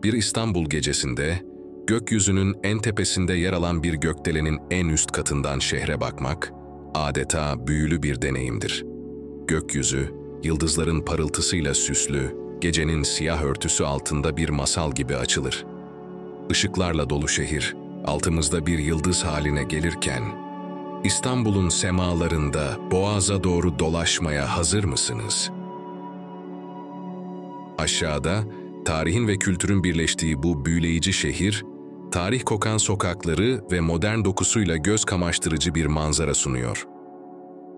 Bir İstanbul gecesinde, gökyüzünün en tepesinde yer alan bir gökdelenin en üst katından şehre bakmak, adeta büyülü bir deneyimdir. Gökyüzü, yıldızların parıltısıyla süslü, gecenin siyah örtüsü altında bir masal gibi açılır. Işıklarla dolu şehir, altımızda bir yıldız haline gelirken, İstanbul'un semalarında Boğaz'a doğru dolaşmaya hazır mısınız? Aşağıda, tarihin ve kültürün birleştiği bu büyüleyici şehir, tarih kokan sokakları ve modern dokusuyla göz kamaştırıcı bir manzara sunuyor.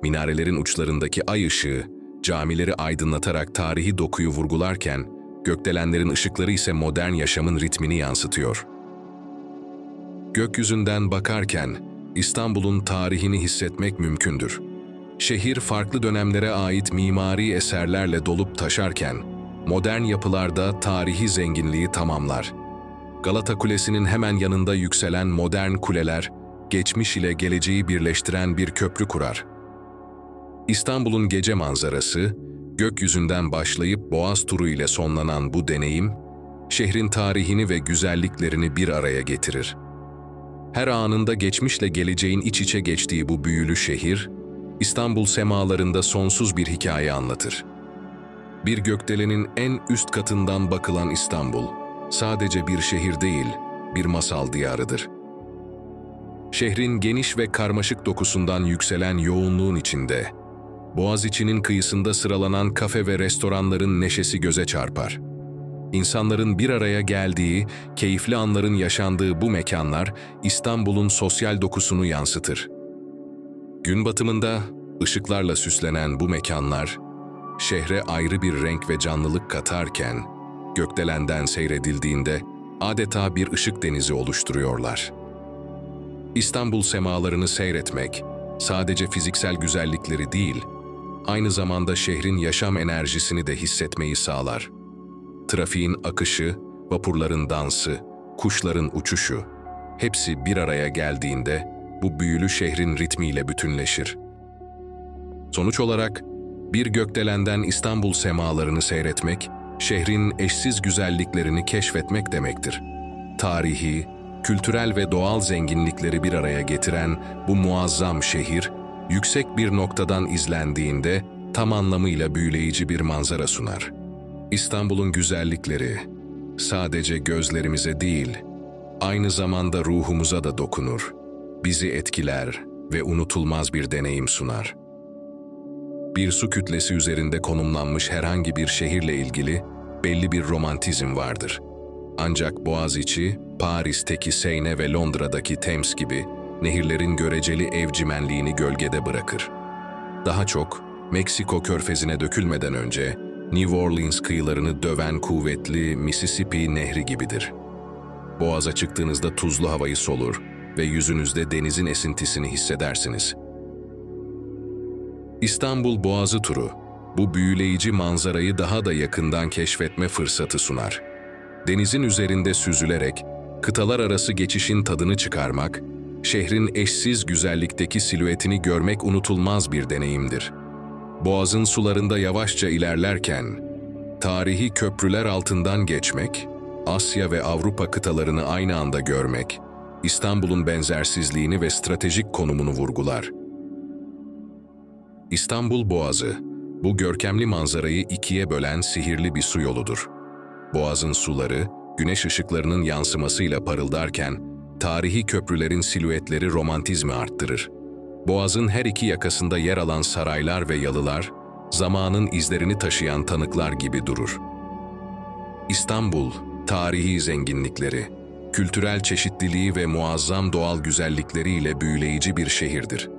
Minarelerin uçlarındaki ay ışığı, camileri aydınlatarak tarihi dokuyu vurgularken, gökdelenlerin ışıkları ise modern yaşamın ritmini yansıtıyor. Gökyüzünden bakarken, İstanbul'un tarihini hissetmek mümkündür. Şehir farklı dönemlere ait mimari eserlerle dolup taşarken, modern yapılarda tarihi zenginliği tamamlar. Galata Kulesi'nin hemen yanında yükselen modern kuleler, geçmiş ile geleceği birleştiren bir köprü kurar. İstanbul'un gece manzarası, gökyüzünden başlayıp Boğaz turu ile sonlanan bu deneyim, şehrin tarihini ve güzelliklerini bir araya getirir. Her anında geçmişle geleceğin iç içe geçtiği bu büyülü şehir, İstanbul semalarında sonsuz bir hikaye anlatır. Bir gökdelenin en üst katından bakılan İstanbul, sadece bir şehir değil, bir masal diyarıdır. Şehrin geniş ve karmaşık dokusundan yükselen yoğunluğun içinde, Boğaziçi'nin kıyısında sıralanan kafe ve restoranların neşesi göze çarpar. İnsanların bir araya geldiği, keyifli anların yaşandığı bu mekanlar, İstanbul'un sosyal dokusunu yansıtır. Gün batımında, ışıklarla süslenen bu mekanlar, şehre ayrı bir renk ve canlılık katarken, gökdelenden seyredildiğinde adeta bir ışık denizi oluşturuyorlar. İstanbul semalarını seyretmek, sadece fiziksel güzellikleri değil, aynı zamanda şehrin yaşam enerjisini de hissetmeyi sağlar. Trafiğin akışı, vapurların dansı, kuşların uçuşu, hepsi bir araya geldiğinde bu büyülü şehrin ritmiyle bütünleşir. Sonuç olarak, bir gökdelenden İstanbul semalarını seyretmek, şehrin eşsiz güzelliklerini keşfetmek demektir. Tarihi, kültürel ve doğal zenginlikleri bir araya getiren bu muazzam şehir, yüksek bir noktadan izlendiğinde tam anlamıyla büyüleyici bir manzara sunar. İstanbul'un güzellikleri sadece gözlerimize değil, aynı zamanda ruhumuza da dokunur, bizi etkiler ve unutulmaz bir deneyim sunar. Bir su kütlesi üzerinde konumlanmış herhangi bir şehirle ilgili belli bir romantizm vardır. Ancak Boğaziçi, Paris'teki Seyne ve Londra'daki Thames gibi nehirlerin göreceli evcimenliğini gölgede bırakır. Daha çok, Meksiko körfezine dökülmeden önce, New Orleans kıyılarını döven kuvvetli Mississippi Nehri gibidir. Boğaza çıktığınızda tuzlu havayı solur ve yüzünüzde denizin esintisini hissedersiniz. İstanbul Boğazı turu, bu büyüleyici manzarayı daha da yakından keşfetme fırsatı sunar. Denizin üzerinde süzülerek, kıtalar arası geçişin tadını çıkarmak, şehrin eşsiz güzellikteki silüetini görmek unutulmaz bir deneyimdir. Boğazın sularında yavaşça ilerlerken, tarihi köprüler altından geçmek, Asya ve Avrupa kıtalarını aynı anda görmek, İstanbul'un benzersizliğini ve stratejik konumunu vurgular. İstanbul Boğazı, bu görkemli manzarayı ikiye bölen sihirli bir su yoludur. Boğazın suları, güneş ışıklarının yansımasıyla parıldarken, tarihi köprülerin silüetleri romantizmi arttırır. Boğazın her iki yakasında yer alan saraylar ve yalılar, zamanın izlerini taşıyan tanıklar gibi durur. İstanbul, tarihi zenginlikleri, kültürel çeşitliliği ve muazzam doğal güzellikleriyle büyüleyici bir şehirdir.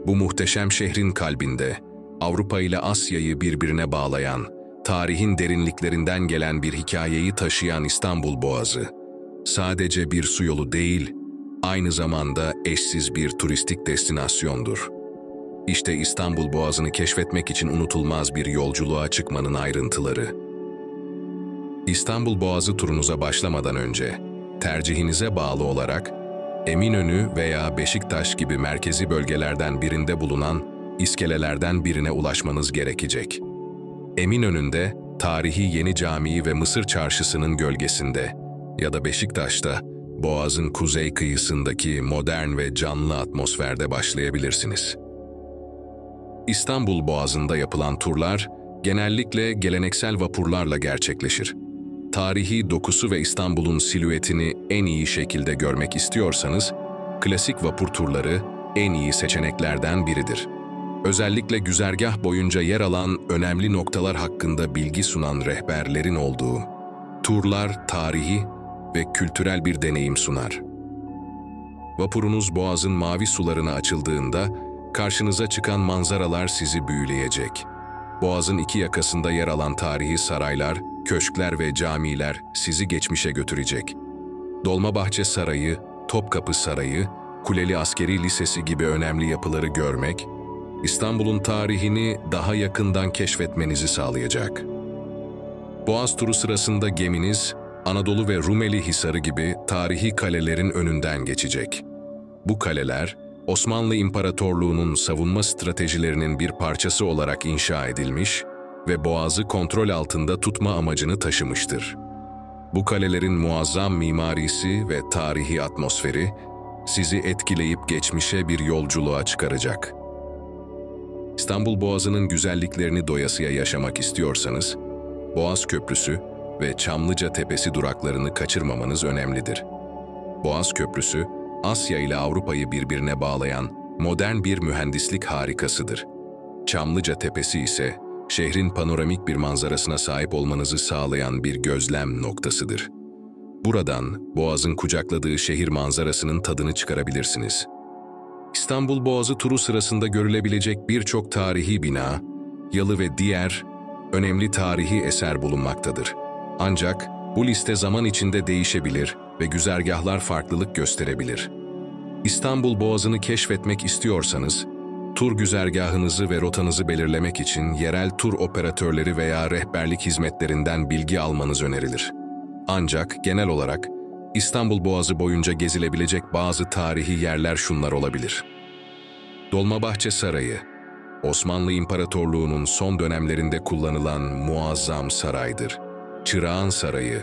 Bu muhteşem şehrin kalbinde, Avrupa ile Asya'yı birbirine bağlayan, tarihin derinliklerinden gelen bir hikayeyi taşıyan İstanbul Boğazı, sadece bir su yolu değil, aynı zamanda eşsiz bir turistik destinasyondur. İşte İstanbul Boğazı'nı keşfetmek için unutulmaz bir yolculuğa çıkmanın ayrıntıları. İstanbul Boğazı turunuza başlamadan önce, tercihinize bağlı olarak, Eminönü veya Beşiktaş gibi merkezi bölgelerden birinde bulunan iskelelerden birine ulaşmanız gerekecek. Eminönü'nde tarihi Yeni Camii ve Mısır Çarşısı'nın gölgesinde ya da Beşiktaş'ta, Boğaz'ın kuzey kıyısındaki modern ve canlı atmosferde başlayabilirsiniz. İstanbul Boğazı'nda yapılan turlar genellikle geleneksel vapurlarla gerçekleşir. Tarihi dokusu ve İstanbul'un silüetini en iyi şekilde görmek istiyorsanız, klasik vapur turları en iyi seçeneklerden biridir. Özellikle güzergah boyunca yer alan önemli noktalar hakkında bilgi sunan rehberlerin olduğu turlar tarihi ve kültürel bir deneyim sunar. Vapurunuz Boğaz'ın mavi sularına açıldığında karşınıza çıkan manzaralar sizi büyüleyecek. Boğaz'ın iki yakasında yer alan tarihi saraylar, köşkler ve camiler sizi geçmişe götürecek. Dolmabahçe Sarayı, Topkapı Sarayı, Kuleli Askeri Lisesi gibi önemli yapıları görmek, İstanbul'un tarihini daha yakından keşfetmenizi sağlayacak. Boğaz turu sırasında geminiz, Anadolu ve Rumeli Hisarı gibi tarihi kalelerin önünden geçecek. Bu kaleler, Osmanlı İmparatorluğu'nun savunma stratejilerinin bir parçası olarak inşa edilmiş ve Boğaz'ı kontrol altında tutma amacını taşımıştır. Bu kalelerin muazzam mimarisi ve tarihi atmosferi, sizi etkileyip geçmişe bir yolculuğa çıkaracak. İstanbul Boğazı'nın güzelliklerini doyasıya yaşamak istiyorsanız, Boğaz Köprüsü ve Çamlıca Tepesi duraklarını kaçırmamanız önemlidir. Boğaz Köprüsü, Asya ile Avrupa'yı birbirine bağlayan modern bir mühendislik harikasıdır. Çamlıca Tepesi ise, şehrin panoramik bir manzarasına sahip olmanızı sağlayan bir gözlem noktasıdır. Buradan, Boğaz'ın kucakladığı şehir manzarasının tadını çıkarabilirsiniz. İstanbul Boğazı turu sırasında görülebilecek birçok tarihi bina, yalı ve diğer önemli tarihi eser bulunmaktadır. Ancak bu liste zaman içinde değişebilir ve güzergahlar farklılık gösterebilir. İstanbul Boğazı'nı keşfetmek istiyorsanız, tur güzergahınızı ve rotanızı belirlemek için yerel tur operatörleri veya rehberlik hizmetlerinden bilgi almanız önerilir. Ancak genel olarak İstanbul Boğazı boyunca gezilebilecek bazı tarihi yerler şunlar olabilir. Dolmabahçe Sarayı, Osmanlı İmparatorluğu'nun son dönemlerinde kullanılan muazzam saraydır. Çırağan Sarayı,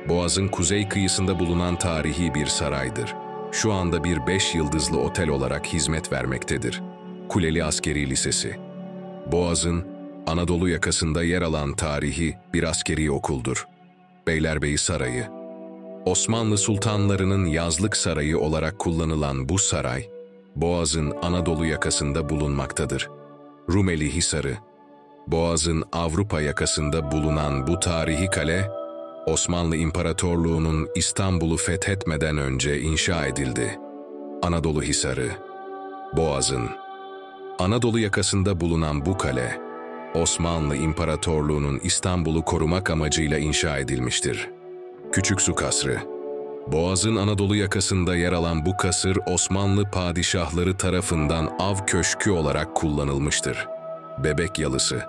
Boğaz'ın kuzey kıyısında bulunan tarihi bir saraydır. Şu anda bir 5 yıldızlı otel olarak hizmet vermektedir. Kuleli Askeri Lisesi, Boğaz'ın Anadolu yakasında yer alan tarihi bir askeri okuldur. Beylerbeyi Sarayı, Osmanlı sultanlarının yazlık sarayı olarak kullanılan bu saray, Boğaz'ın Anadolu yakasında bulunmaktadır. Rumeli Hisarı, Boğaz'ın Avrupa yakasında bulunan bu tarihi kale, Osmanlı İmparatorluğu'nun İstanbul'u fethetmeden önce inşa edildi. Anadolu Hisarı, Boğaz'ın Anadolu yakasında bulunan bu kale, Osmanlı İmparatorluğu'nun İstanbul'u korumak amacıyla inşa edilmiştir. Küçüksu Kasrı, Boğaz'ın Anadolu yakasında yer alan bu kasır Osmanlı padişahları tarafından av köşkü olarak kullanılmıştır. Bebek Yalısı,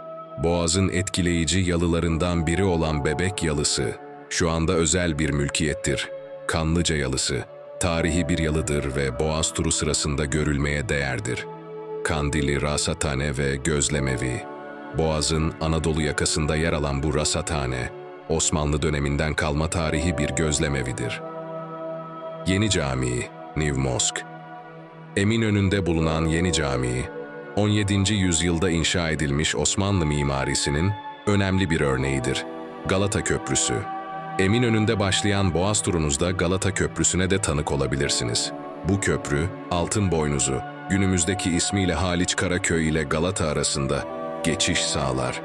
Boğaz'ın etkileyici yalılarından biri olan Bebek Yalısı, şu anda özel bir mülkiyettir. Kanlıca Yalısı, tarihi bir yalıdır ve Boğaz turu sırasında görülmeye değerdir. Kandilli Rasathane ve Gözlemevi, Boğaz'ın Anadolu yakasında yer alan bu rasathane, Osmanlı döneminden kalma tarihi bir gözlemevidir. Yeni Camii, New Mosque, Eminönü'nde bulunan Yeni Camii, 17. yüzyılda inşa edilmiş Osmanlı mimarisinin önemli bir örneğidir. Galata Köprüsü, Eminönü'nde başlayan Boğaz turunuzda Galata Köprüsü'ne de tanık olabilirsiniz. Bu köprü, Altın Boynuzu, günümüzdeki ismiyle Haliç Karaköy ile Galata arasında geçiş sağlar.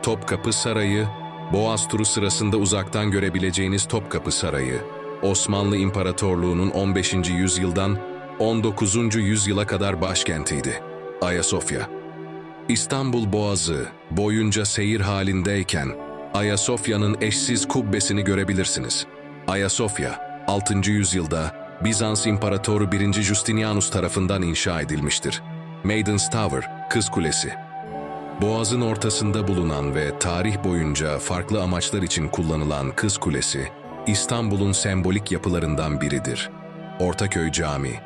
Topkapı Sarayı, Boğaz turu sırasında uzaktan görebileceğiniz Topkapı Sarayı, Osmanlı İmparatorluğu'nun 15. yüzyıldan 19. yüzyıla kadar başkentiydi. Ayasofya, İstanbul Boğazı boyunca seyir halindeyken Ayasofya'nın eşsiz kubbesini görebilirsiniz. Ayasofya, 6. yüzyılda Bizans İmparatoru 1. Justinianus tarafından inşa edilmiştir. Maiden's Tower, Kız Kulesi, Boğaz'ın ortasında bulunan ve tarih boyunca farklı amaçlar için kullanılan Kız Kulesi, İstanbul'un sembolik yapılarından biridir. Ortaköy Camii,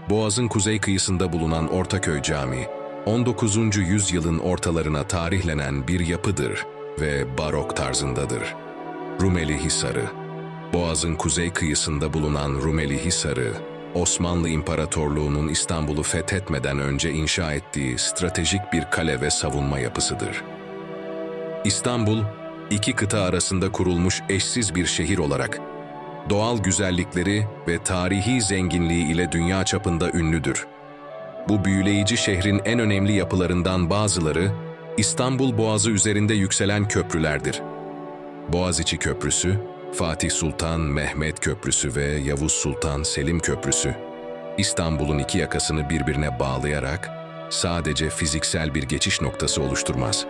Boğaz'ın kuzey kıyısında bulunan Ortaköy Camii, 19. yüzyılın ortalarına tarihlenen bir yapıdır. ve barok tarzındadır. Rumeli Hisarı. Boğaz'ın kuzey kıyısında bulunan Rumeli Hisarı, Osmanlı İmparatorluğu'nun İstanbul'u fethetmeden önce inşa ettiği stratejik bir kale ve savunma yapısıdır. İstanbul, iki kıta arasında kurulmuş eşsiz bir şehir olarak, doğal güzellikleri ve tarihi zenginliği ile dünya çapında ünlüdür. Bu büyüleyici şehrin en önemli yapılarından bazıları, İstanbul Boğazı üzerinde yükselen köprülerdir. Boğaziçi Köprüsü, Fatih Sultan Mehmet Köprüsü ve Yavuz Sultan Selim Köprüsü, İstanbul'un iki yakasını birbirine bağlayarak sadece fiziksel bir geçiş noktası oluşturmaz.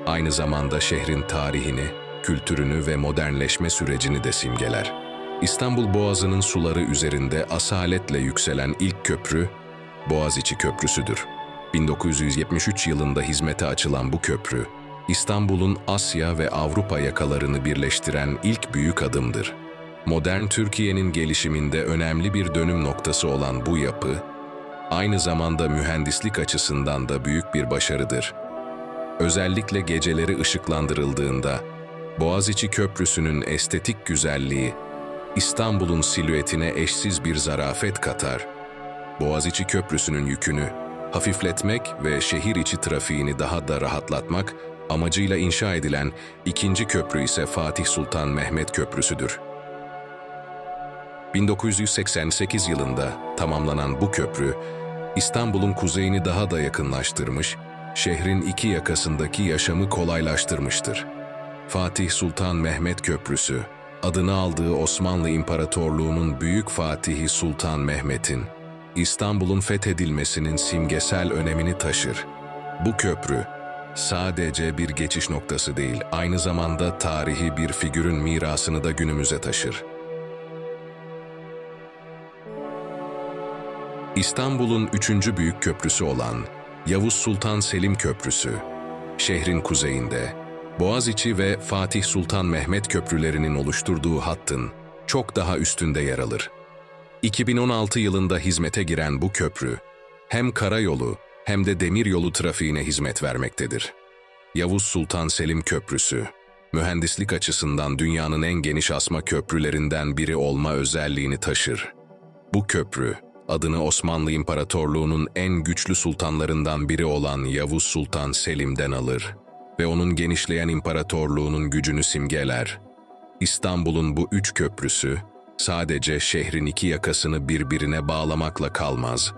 Aynı zamanda şehrin tarihini, kültürünü ve modernleşme sürecini de simgeler. İstanbul Boğazı'nın suları üzerinde asaletle yükselen ilk köprü, Boğaziçi Köprüsü'dür. 1973 yılında hizmete açılan bu köprü, İstanbul'un Asya ve Avrupa yakalarını birleştiren ilk büyük adımdır. Modern Türkiye'nin gelişiminde önemli bir dönüm noktası olan bu yapı, aynı zamanda mühendislik açısından da büyük bir başarıdır. Özellikle geceleri ışıklandırıldığında, Boğaziçi Köprüsü'nün estetik güzelliği, İstanbul'un silüetine eşsiz bir zarafet katar. Boğaziçi Köprüsü'nün yükünü hafifletmek ve şehir içi trafiğini daha da rahatlatmak amacıyla inşa edilen ikinci köprü ise Fatih Sultan Mehmet Köprüsü'dür. 1988 yılında tamamlanan bu köprü, İstanbul'un kuzeyini daha da yakınlaştırmış, şehrin iki yakasındaki yaşamı kolaylaştırmıştır. Fatih Sultan Mehmet Köprüsü, adını aldığı Osmanlı İmparatorluğu'nun Büyük Fatihi Sultan Mehmet'in, İstanbul'un fethedilmesinin simgesel önemini taşır. Bu köprü, sadece bir geçiş noktası değil, aynı zamanda tarihi bir figürün mirasını da günümüze taşır. İstanbul'un üçüncü büyük köprüsü olan Yavuz Sultan Selim Köprüsü, şehrin kuzeyinde, Boğaziçi ve Fatih Sultan Mehmet köprülerinin oluşturduğu hattın çok daha üstünde yer alır. 2016 yılında hizmete giren bu köprü, hem karayolu hem de demiryolu trafiğine hizmet vermektedir. Yavuz Sultan Selim Köprüsü, mühendislik açısından dünyanın en geniş asma köprülerinden biri olma özelliğini taşır. Bu köprü, adını Osmanlı İmparatorluğu'nun en güçlü sultanlarından biri olan Yavuz Sultan Selim'den alır ve onun genişleyen imparatorluğunun gücünü simgeler. İstanbul'un bu üç köprüsü, sadece şehrin iki yakasını birbirine bağlamakla kalmaz.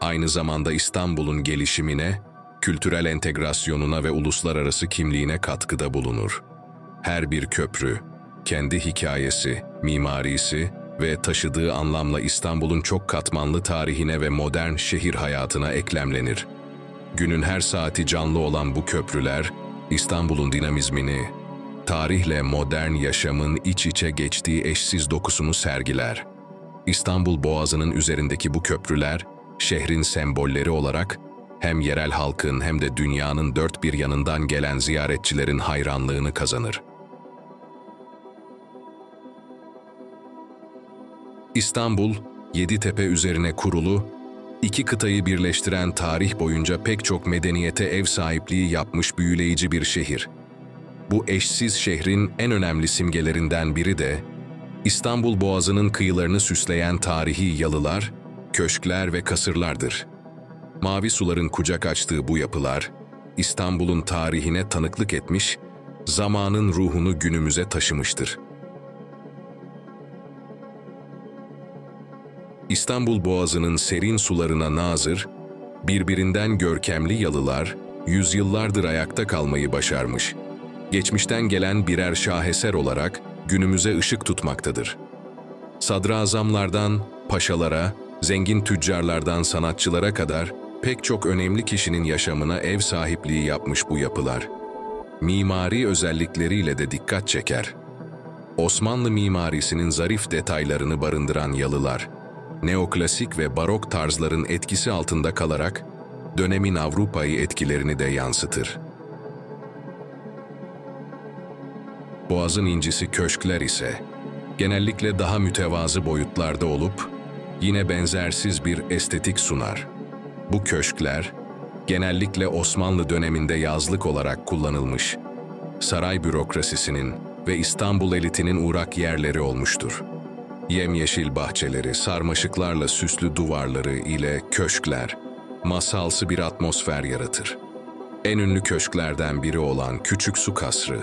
Aynı zamanda İstanbul'un gelişimine, kültürel entegrasyonuna ve uluslararası kimliğine katkıda bulunur. Her bir köprü, kendi hikayesi, mimarisi ve taşıdığı anlamla İstanbul'un çok katmanlı tarihine ve modern şehir hayatına eklemlenir. Günün her saati canlı olan bu köprüler, İstanbul'un dinamizmini, tarihle modern yaşamın iç içe geçtiği eşsiz dokusunu sergiler. İstanbul Boğazı'nın üzerindeki bu köprüler, şehrin sembolleri olarak hem yerel halkın hem de dünyanın dört bir yanından gelen ziyaretçilerin hayranlığını kazanır. İstanbul, Yeditepe üzerine kurulu, iki kıtayı birleştiren tarih boyunca pek çok medeniyete ev sahipliği yapmış büyüleyici bir şehir. Bu eşsiz şehrin en önemli simgelerinden biri de, İstanbul Boğazı'nın kıyılarını süsleyen tarihi yalılar, köşkler ve kasırlardır. Mavi suların kucak açtığı bu yapılar, İstanbul'un tarihine tanıklık etmiş, zamanın ruhunu günümüze taşımıştır. İstanbul Boğazı'nın serin sularına nazır, birbirinden görkemli yalılar, yüzyıllardır ayakta kalmayı başarmış. Geçmişten gelen birer şaheser olarak günümüze ışık tutmaktadır. Sadrazamlardan paşalara, zengin tüccarlardan sanatçılara kadar pek çok önemli kişinin yaşamına ev sahipliği yapmış bu yapılar. Mimari özellikleriyle de dikkat çeker. Osmanlı mimarisinin zarif detaylarını barındıran yalılar, neoklasik ve barok tarzların etkisi altında kalarak dönemin Avrupa'yı etkilerini de yansıtır. Boğaz'ın incisi köşkler ise genellikle daha mütevazı boyutlarda olup yine benzersiz bir estetik sunar. Bu köşkler genellikle Osmanlı döneminde yazlık olarak kullanılmış, saray bürokrasisinin ve İstanbul elitinin uğrak yerleri olmuştur. Yemyeşil bahçeleri, sarmaşıklarla süslü duvarları ile köşkler, masalsı bir atmosfer yaratır. En ünlü köşklerden biri olan Küçük Su Kasrı,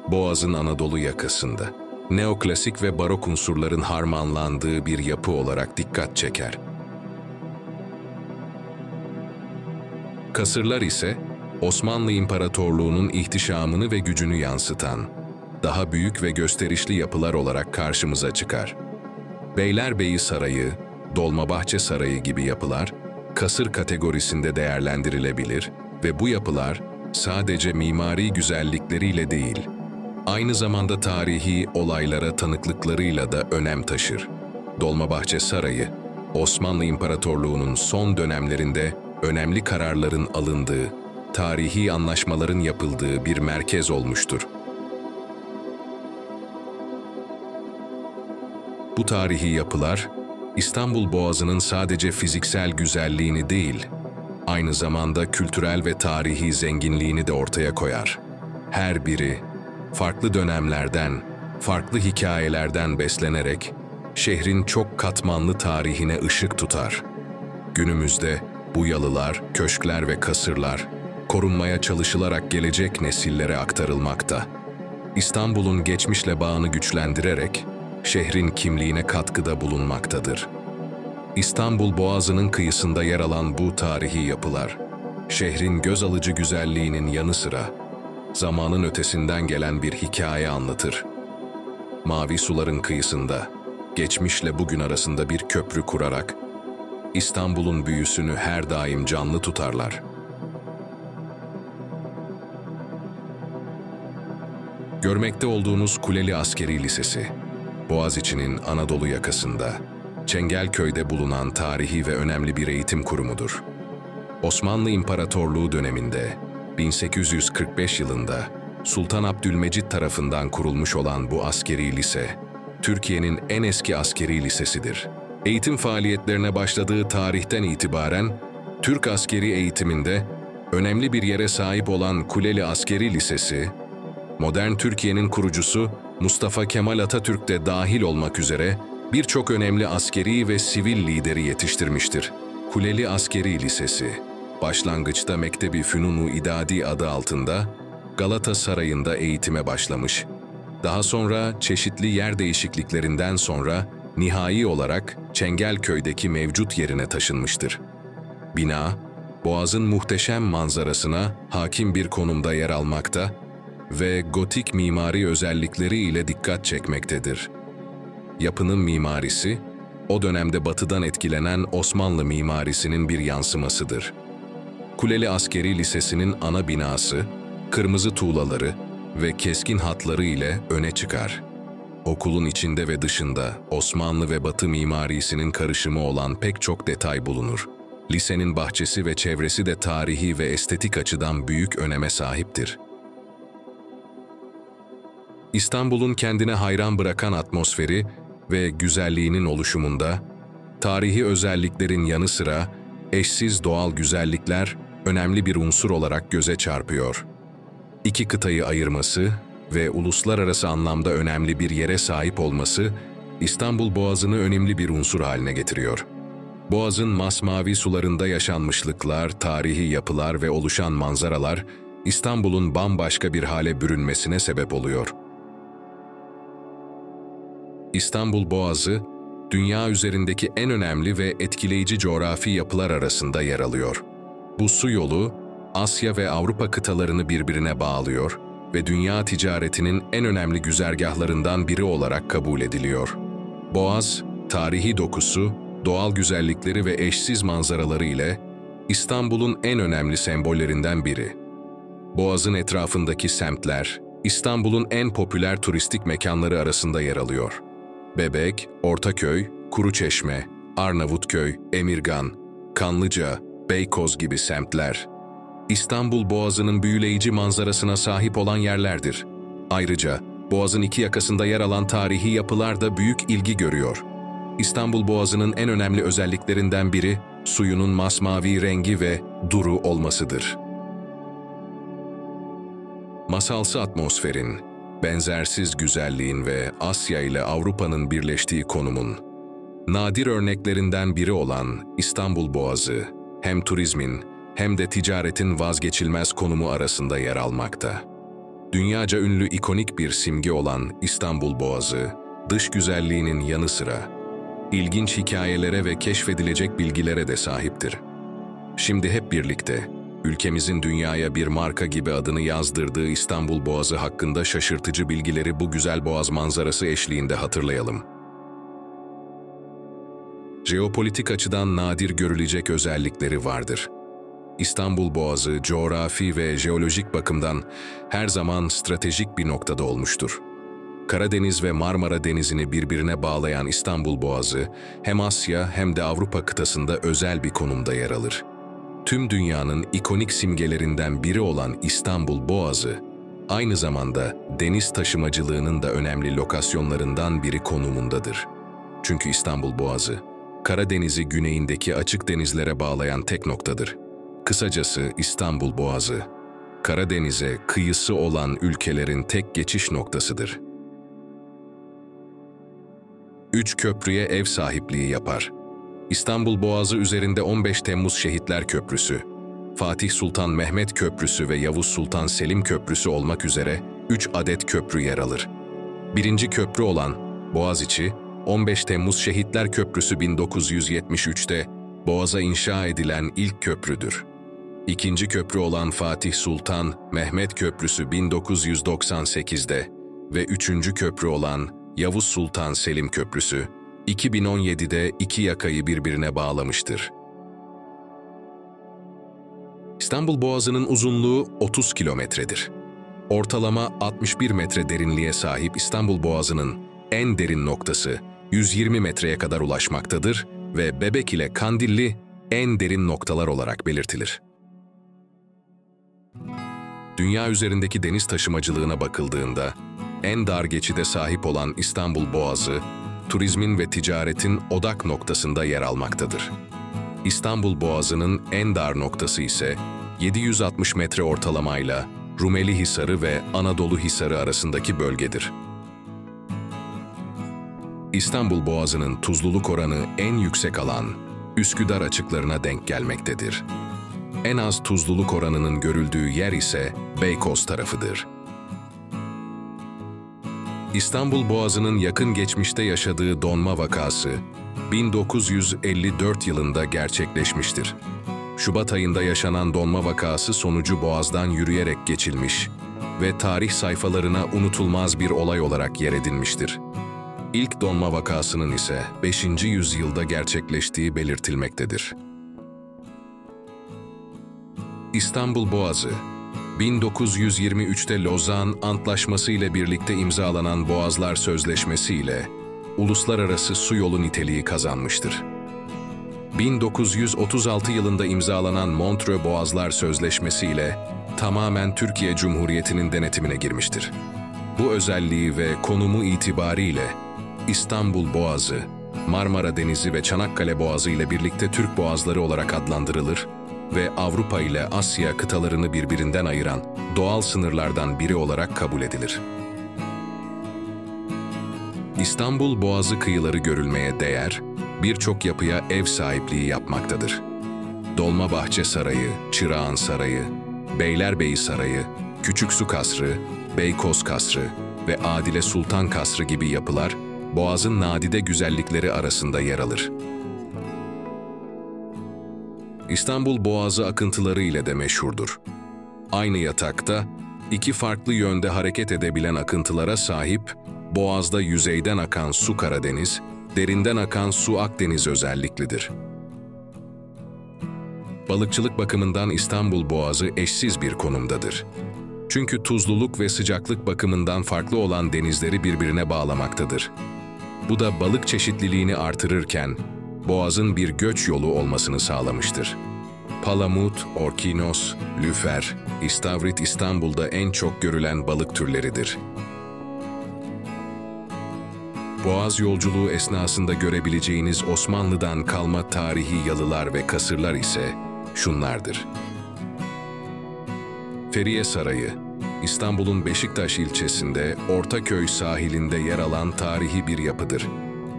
Boğaz'ın Anadolu yakasında, neoklasik ve barok unsurların harmanlandığı bir yapı olarak dikkat çeker. Kasırlar ise, Osmanlı İmparatorluğu'nun ihtişamını ve gücünü yansıtan, daha büyük ve gösterişli yapılar olarak karşımıza çıkar. Beylerbeyi Sarayı, Dolmabahçe Sarayı gibi yapılar, kasır kategorisinde değerlendirilebilir ve bu yapılar sadece mimari güzellikleriyle değil, aynı zamanda tarihi olaylara tanıklıklarıyla da önem taşır. Dolmabahçe Sarayı, Osmanlı İmparatorluğu'nun son dönemlerinde önemli kararların alındığı, tarihi anlaşmaların yapıldığı bir merkez olmuştur. Bu tarihi yapılar, İstanbul Boğazı'nın sadece fiziksel güzelliğini değil, aynı zamanda kültürel ve tarihi zenginliğini de ortaya koyar. Her biri, farklı dönemlerden, farklı hikayelerden beslenerek, şehrin çok katmanlı tarihine ışık tutar. Günümüzde bu yalılar, köşkler ve kasırlar, korunmaya çalışılarak gelecek nesillere aktarılmakta. İstanbul'un geçmişle bağını güçlendirerek, şehrin kimliğine katkıda bulunmaktadır. İstanbul Boğazı'nın kıyısında yer alan bu tarihi yapılar, şehrin göz alıcı güzelliğinin yanı sıra, zamanın ötesinden gelen bir hikaye anlatır. Mavi suların kıyısında, geçmişle bugün arasında bir köprü kurarak, İstanbul'un büyüsünü her daim canlı tutarlar. Görmekte olduğunuz Kuleli Askeri Lisesi, Boğaziçi'nin Anadolu yakasında, Çengelköy'de bulunan tarihi ve önemli bir eğitim kurumudur. Osmanlı İmparatorluğu döneminde, 1845 yılında Sultan Abdülmecit tarafından kurulmuş olan bu askeri lise, Türkiye'nin en eski askeri lisesidir. Eğitim faaliyetlerine başladığı tarihten itibaren, Türk askeri eğitiminde önemli bir yere sahip olan Kuleli Askeri Lisesi, modern Türkiye'nin kurucusu Mustafa Kemal Atatürk de dahil olmak üzere birçok önemli askeri ve sivil lideri yetiştirmiştir. Kuleli Askeri Lisesi, başlangıçta Mektebi Fünunu İdadi adı altında Galata Sarayı'nda eğitime başlamış. Daha sonra çeşitli yer değişikliklerinden sonra nihai olarak Çengelköy'deki mevcut yerine taşınmıştır. Bina, Boğaz'ın muhteşem manzarasına hakim bir konumda yer almakta ve gotik mimari özellikleri ile dikkat çekmektedir. Yapının mimarisi, o dönemde batıdan etkilenen Osmanlı mimarisinin bir yansımasıdır. Kuleli Askeri Lisesi'nin ana binası, kırmızı tuğlaları ve keskin hatları ile öne çıkar. Okulun içinde ve dışında Osmanlı ve Batı mimarisinin karışımı olan pek çok detay bulunur. Lisenin bahçesi ve çevresi de tarihi ve estetik açıdan büyük öneme sahiptir. İstanbul'un kendine hayran bırakan atmosferi ve güzelliğinin oluşumunda, tarihi özelliklerin yanı sıra eşsiz doğal güzellikler önemli bir unsur olarak göze çarpıyor. İki kıtayı ayırması ve uluslararası anlamda önemli bir yere sahip olması, İstanbul Boğazı'nı önemli bir unsur haline getiriyor. Boğaz'ın masmavi sularında yaşanmışlıklar, tarihi yapılar ve oluşan manzaralar, İstanbul'un bambaşka bir hale bürünmesine sebep oluyor. İstanbul Boğazı, dünya üzerindeki en önemli ve etkileyici coğrafi yapılar arasında yer alıyor. Bu su yolu, Asya ve Avrupa kıtalarını birbirine bağlıyor ve dünya ticaretinin en önemli güzergahlarından biri olarak kabul ediliyor. Boğaz, tarihi dokusu, doğal güzellikleri ve eşsiz manzaraları ile İstanbul'un en önemli sembollerinden biri. Boğaz'ın etrafındaki semtler, İstanbul'un en popüler turistik mekanları arasında yer alıyor. Bebek, Ortaköy, Kuruçeşme, Arnavutköy, Emirgan, Kanlıca, Beykoz gibi semtler, İstanbul Boğazı'nın büyüleyici manzarasına sahip olan yerlerdir. Ayrıca Boğaz'ın iki yakasında yer alan tarihi yapılar da büyük ilgi görüyor. İstanbul Boğazı'nın en önemli özelliklerinden biri, suyunun masmavi rengi ve duru olmasıdır. Masalsı atmosferin, benzersiz güzelliğin ve Asya ile Avrupa'nın birleştiği konumun, nadir örneklerinden biri olan İstanbul Boğazı, hem turizmin hem de ticaretin vazgeçilmez konumu arasında yer almakta. Dünyaca ünlü ikonik bir simge olan İstanbul Boğazı, dış güzelliğinin yanı sıra ilginç hikayelere ve keşfedilecek bilgilere de sahiptir. Şimdi hep birlikte ülkemizin dünyaya bir marka gibi adını yazdırdığı İstanbul Boğazı hakkında şaşırtıcı bilgileri bu güzel boğaz manzarası eşliğinde hatırlayalım. Jeopolitik açıdan nadir görülecek özellikleri vardır. İstanbul Boğazı, coğrafi ve jeolojik bakımdan her zaman stratejik bir noktada olmuştur. Karadeniz ve Marmara Denizi'ni birbirine bağlayan İstanbul Boğazı, hem Asya hem de Avrupa kıtasında özel bir konumda yer alır. Tüm dünyanın ikonik simgelerinden biri olan İstanbul Boğazı, aynı zamanda deniz taşımacılığının da önemli lokasyonlarından biri konumundadır. Çünkü İstanbul Boğazı, Karadeniz'i güneyindeki açık denizlere bağlayan tek noktadır. Kısacası İstanbul Boğazı, Karadeniz'e kıyısı olan ülkelerin tek geçiş noktasıdır. 3 köprüye ev sahipliği yapar. İstanbul Boğazı üzerinde 15 Temmuz Şehitler Köprüsü, Fatih Sultan Mehmet Köprüsü ve Yavuz Sultan Selim Köprüsü olmak üzere 3 adet köprü yer alır. Birinci köprü olan Boğaziçi, 15 Temmuz Şehitler Köprüsü 1973'te Boğaz'a inşa edilen ilk köprüdür. İkinci köprü olan Fatih Sultan Mehmet Köprüsü 1998'de ve üçüncü köprü olan Yavuz Sultan Selim Köprüsü 2017'de iki yakayı birbirine bağlamıştır. İstanbul Boğazı'nın uzunluğu 30 kilometredir. Ortalama 61 metre derinliğe sahip İstanbul Boğazı'nın en derin noktası 120 metreye kadar ulaşmaktadır ve Bebek ile Kandilli en derin noktalar olarak belirtilir. Dünya üzerindeki deniz taşımacılığına bakıldığında, en dar geçide sahip olan İstanbul Boğazı, turizmin ve ticaretin odak noktasında yer almaktadır. İstanbul Boğazı'nın en dar noktası ise 760 metre ortalamayla Rumeli Hisarı ve Anadolu Hisarı arasındaki bölgedir. İstanbul Boğazı'nın tuzluluk oranı en yüksek alan Üsküdar açıklarına denk gelmektedir. En az tuzluluk oranının görüldüğü yer ise Beykoz tarafıdır. İstanbul Boğazı'nın yakın geçmişte yaşadığı donma vakası 1954 yılında gerçekleşmiştir. Şubat ayında yaşanan donma vakası sonucu Boğaz'dan yürüyerek geçilmiş ve tarih sayfalarına unutulmaz bir olay olarak yer edinmiştir. İlk donma vakasının ise 5. yüzyılda gerçekleştiği belirtilmektedir. İstanbul Boğazı, 1923'te Lozan Antlaşması ile birlikte imzalanan Boğazlar Sözleşmesi ile uluslararası su yolu niteliği kazanmıştır. 1936 yılında imzalanan Montreux Boğazlar Sözleşmesi ile tamamen Türkiye Cumhuriyeti'nin denetimine girmiştir. Bu özelliği ve konumu itibariyle İstanbul Boğazı, Marmara Denizi ve Çanakkale Boğazı ile birlikte Türk Boğazları olarak adlandırılır ve Avrupa ile Asya kıtalarını birbirinden ayıran doğal sınırlardan biri olarak kabul edilir. İstanbul Boğazı kıyıları görülmeye değer, birçok yapıya ev sahipliği yapmaktadır. Dolmabahçe Sarayı, Çırağan Sarayı, Beylerbeyi Sarayı, Küçüksu Kasrı, Beykoz Kasrı ve Adile Sultan Kasrı gibi yapılar, Boğaz'ın nadide güzellikleri arasında yer alır. İstanbul Boğazı akıntıları ile de meşhurdur. Aynı yatakta, iki farklı yönde hareket edebilen akıntılara sahip, Boğaz'da yüzeyden akan su Karadeniz, derinden akan su Akdeniz özelliklidir. Balıkçılık bakımından İstanbul Boğazı eşsiz bir konumdadır. Çünkü tuzluluk ve sıcaklık bakımından farklı olan denizleri birbirine bağlamaktadır. Bu da balık çeşitliliğini artırırken, Boğaz'ın bir göç yolu olmasını sağlamıştır. Palamut, orkinos, lüfer, istavrit İstanbul'da en çok görülen balık türleridir. Boğaz yolculuğu esnasında görebileceğiniz Osmanlı'dan kalma tarihi yalılar ve kasırlar ise şunlardır. Feriye Sarayı, İstanbul'un Beşiktaş ilçesinde Ortaköy sahilinde yer alan tarihi bir yapıdır.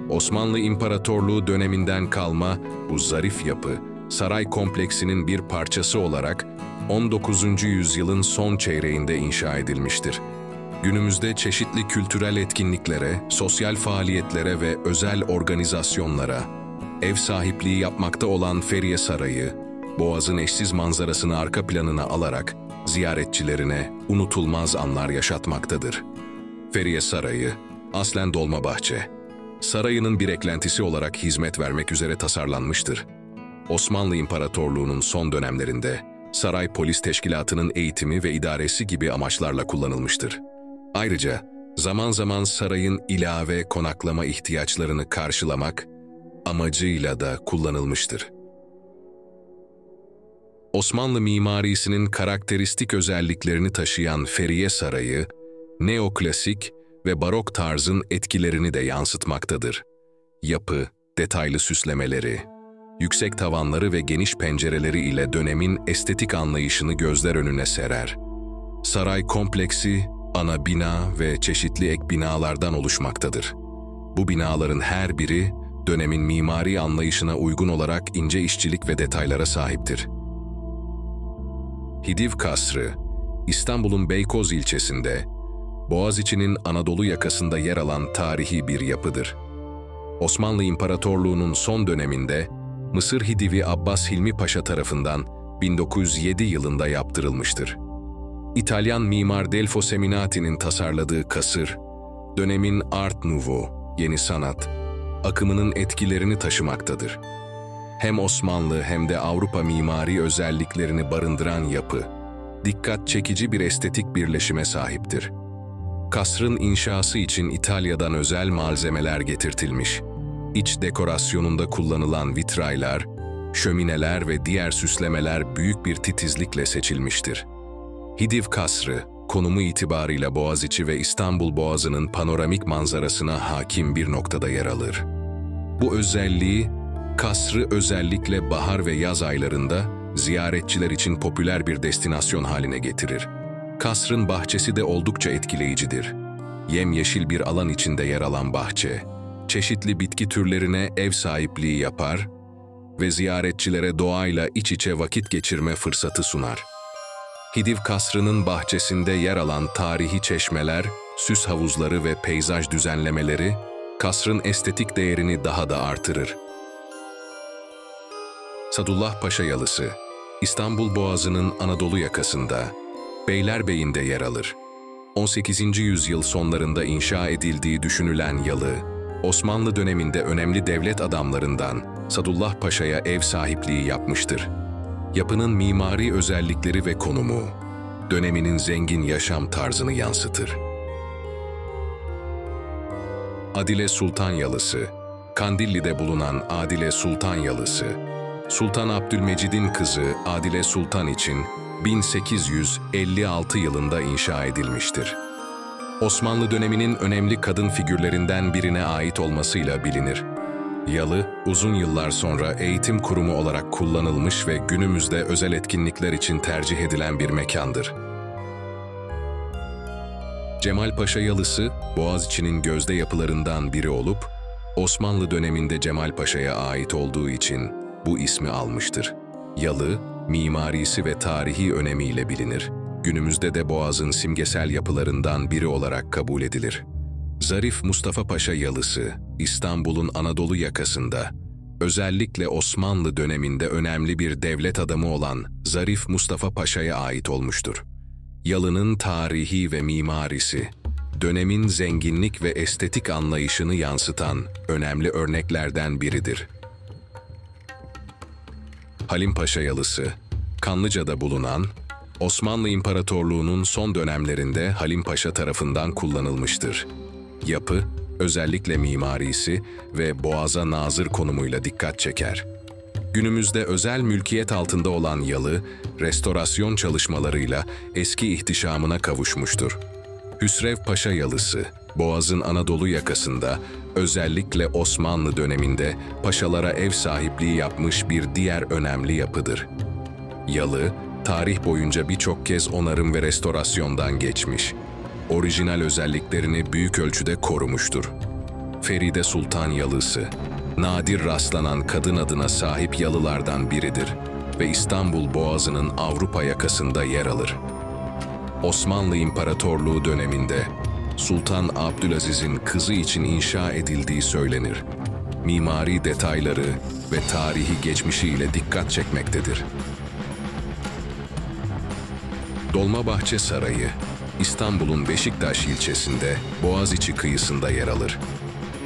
Osmanlı İmparatorluğu döneminden kalma bu zarif yapı, saray kompleksinin bir parçası olarak 19. yüzyılın son çeyreğinde inşa edilmiştir. Günümüzde çeşitli kültürel etkinliklere, sosyal faaliyetlere ve özel organizasyonlara ev sahipliği yapmakta olan Feriye Sarayı, Boğaz'ın eşsiz manzarasını arka planına alarak ziyaretçilerine unutulmaz anlar yaşatmaktadır. Feriye Sarayı, aslen Dolmabahçe, sarayının bir eklentisi olarak hizmet vermek üzere tasarlanmıştır. Osmanlı İmparatorluğu'nun son dönemlerinde saray polis teşkilatının eğitimi ve idaresi gibi amaçlarla kullanılmıştır. Ayrıca zaman zaman sarayın ilave konaklama ihtiyaçlarını karşılamak amacıyla da kullanılmıştır. Osmanlı mimarisinin karakteristik özelliklerini taşıyan Feriye Sarayı, neoklasik ve barok tarzın etkilerini de yansıtmaktadır. Yapı, detaylı süslemeleri, yüksek tavanları ve geniş pencereleri ile dönemin estetik anlayışını gözler önüne serer. Saray kompleksi, ana bina ve çeşitli ek binalardan oluşmaktadır. Bu binaların her biri, dönemin mimari anlayışına uygun olarak ince işçilik ve detaylara sahiptir. Hidiv Kasrı, İstanbul'un Beykoz ilçesinde, Boğaziçi'nin Anadolu yakasında yer alan tarihi bir yapıdır. Osmanlı İmparatorluğu'nun son döneminde, Mısır Hidivi Abbas Hilmi Paşa tarafından 1907 yılında yaptırılmıştır. İtalyan mimar Delfo Seminati'nin tasarladığı kasır, dönemin Art Nouveau, yeni sanat, akımının etkilerini taşımaktadır. Hem Osmanlı hem de Avrupa mimari özelliklerini barındıran yapı, dikkat çekici bir estetik birleşime sahiptir. Kasrın inşası için İtalya'dan özel malzemeler getirtilmiş. İç dekorasyonunda kullanılan vitraylar, şömineler ve diğer süslemeler büyük bir titizlikle seçilmiştir. Hidiv Kasrı, konumu itibarıyla Boğaziçi ve İstanbul Boğazı'nın panoramik manzarasına hakim bir noktada yer alır. Bu özelliği, kasrı özellikle bahar ve yaz aylarında ziyaretçiler için popüler bir destinasyon haline getirir. Kasrın bahçesi de oldukça etkileyicidir. Yemyeşil bir alan içinde yer alan bahçe, çeşitli bitki türlerine ev sahipliği yapar ve ziyaretçilere doğayla iç içe vakit geçirme fırsatı sunar. Hidiv Kasrı'nın bahçesinde yer alan tarihi çeşmeler, süs havuzları ve peyzaj düzenlemeleri, kasrın estetik değerini daha da artırır. Sadullah Paşa Yalısı, İstanbul Boğazı'nın Anadolu yakasında, Beylerbeyi'nde yer alır. 18. yüzyıl sonlarında inşa edildiği düşünülen yalı, Osmanlı döneminde önemli devlet adamlarından Sadullah Paşa'ya ev sahipliği yapmıştır. Yapının mimari özellikleri ve konumu, döneminin zengin yaşam tarzını yansıtır. Adile Sultan Yalısı, Kandilli'de bulunan Adile Sultan Yalısı, Sultan Abdülmecid'in kızı Adile Sultan için 1856 yılında inşa edilmiştir. Osmanlı döneminin önemli kadın figürlerinden birine ait olmasıyla bilinir. Yalı, uzun yıllar sonra eğitim kurumu olarak kullanılmış ve günümüzde özel etkinlikler için tercih edilen bir mekandır. Cemal Paşa Yalısı, Boğaziçi'nin gözde yapılarından biri olup, Osmanlı döneminde Cemal Paşa'ya ait olduğu için bu ismi almıştır. Yalı, mimarisi ve tarihi önemiyle bilinir. Günümüzde de Boğaz'ın simgesel yapılarından biri olarak kabul edilir. Zarif Mustafa Paşa Yalısı, İstanbul'un Anadolu yakasında, özellikle Osmanlı döneminde önemli bir devlet adamı olan Zarif Mustafa Paşa'ya ait olmuştur. Yalı'nın tarihi ve mimarisi, dönemin zenginlik ve estetik anlayışını yansıtan önemli örneklerden biridir. Halim Paşa Yalısı, Kanlıca'da bulunan, Osmanlı İmparatorluğu'nun son dönemlerinde Halim Paşa tarafından kullanılmıştır. Yapı, özellikle mimarisi ve boğaza nazır konumuyla dikkat çeker. Günümüzde özel mülkiyet altında olan yalı, restorasyon çalışmalarıyla eski ihtişamına kavuşmuştur. Hüsrev Paşa Yalısı, Boğaz'ın Anadolu yakasında, özellikle Osmanlı döneminde paşalara ev sahipliği yapmış bir diğer önemli yapıdır. Yalı, tarih boyunca birçok kez onarım ve restorasyondan geçmiş. Orijinal özelliklerini büyük ölçüde korumuştur. Feride Sultan Yalısı, nadir rastlanan kadın adına sahip yalılardan biridir ve İstanbul Boğazı'nın Avrupa yakasında yer alır. Osmanlı İmparatorluğu döneminde Sultan Abdülaziz'in kızı için inşa edildiği söylenir. Mimari detayları ve tarihi geçmişiyle dikkat çekmektedir. Dolmabahçe Sarayı, İstanbul'un Beşiktaş ilçesinde Boğaziçi kıyısında yer alır.